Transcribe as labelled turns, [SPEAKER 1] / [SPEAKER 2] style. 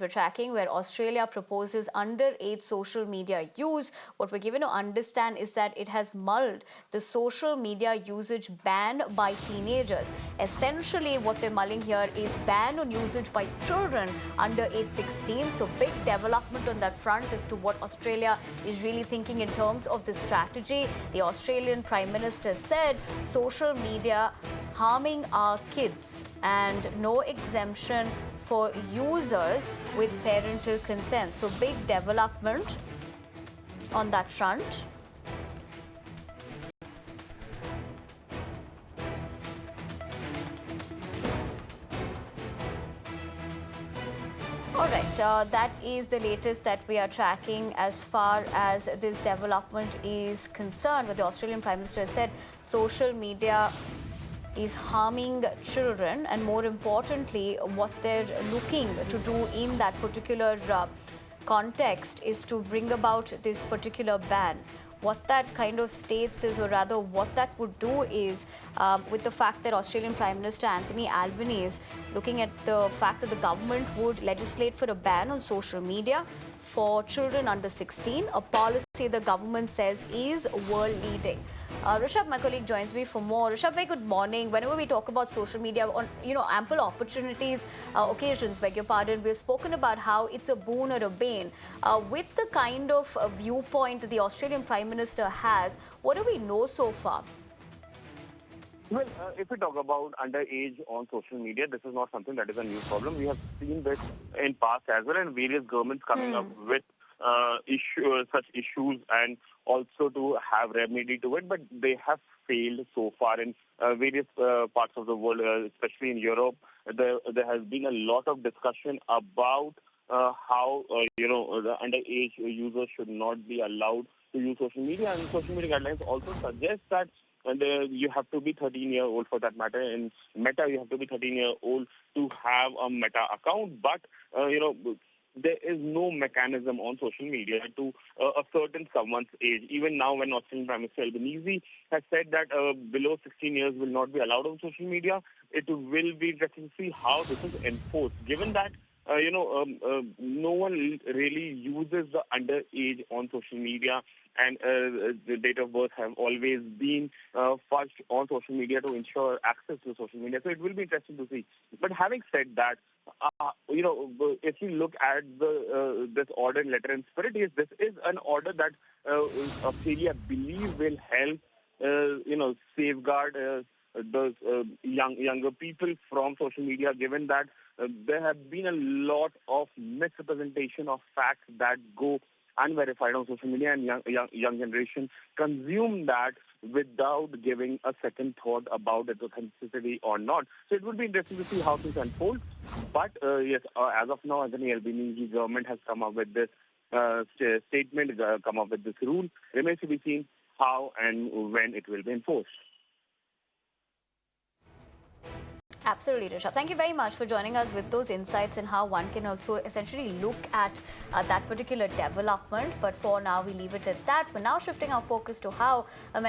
[SPEAKER 1] we're tracking, where Australia proposes underage social media use. What we're given to understand is that it has mulled the social media usage ban by teenagers. Essentially, what they're mulling here is ban on usage by children under age 16. So big development on that front as to what Australia is really thinking in terms of this strategy. The Australian Prime Minister said social media harming our kids and no exemption for users with parental consent. So big development on that front. All right, that is the latest that we are tracking as far as this development is concerned. What the Australian Prime Minister said, social media is harming children, and more importantly, what they're looking to do in that particular context is to bring about this particular ban. What that kind of states is, or rather what that would do is, with the fact that Australian Prime Minister Anthony Albanese looking at the fact that the government would legislate for a ban on social media for children under 16, a policy the government says is world leading. Rishabh, my colleague, joins me for more. Rishabh, very good morning. Whenever we talk about social media on, ample opportunities, occasions, beg your pardon, we've spoken about how it's a boon or a bane. With the kind of viewpoint that the Australian Prime Minister has, what do we know so far?
[SPEAKER 2] Well, if we talk about underage on social media, this is not something that is a new problem. We have seen this in past as well, and various governments coming up with such issues and also to have remedy to it, but they have failed so far in various parts of the world, especially in Europe. There has been a lot of discussion about how the underage users should not be allowed to use social media, and social media guidelines also suggest that and you have to be 13-year-old for that matter. In Meta, you have to be 13-year-old to have a Meta account. But, there is no mechanism on social media to ascertain someone's age. Even now, when Australian Prime Minister Albanese has said that below 16 years will not be allowed on social media, it will be interesting to see how this is enforced, given that no one really uses the underage on social media, and the date of birth have always been fudged on social media to ensure access to social media. So it will be interesting to see. But having said that, if you look at this order in letter and spirit, yes, this is an order that Australia believes will help, safeguard those younger people from social media, given that there have been a lot of misrepresentation of facts that go unverified on social media, and young generation consume that without giving a second thought about its authenticity or not. So it would be interesting to see how things unfold. But yes, as of now, Anthony Albanese government has come up with this statement, come up with this rule. Remains to be seen how and when it will be enforced.
[SPEAKER 1] Absolutely, Rishabh. Thank you very much for joining us with those insights and how one can also essentially look at that particular development. But for now, we leave it at that. We're now shifting our focus to how America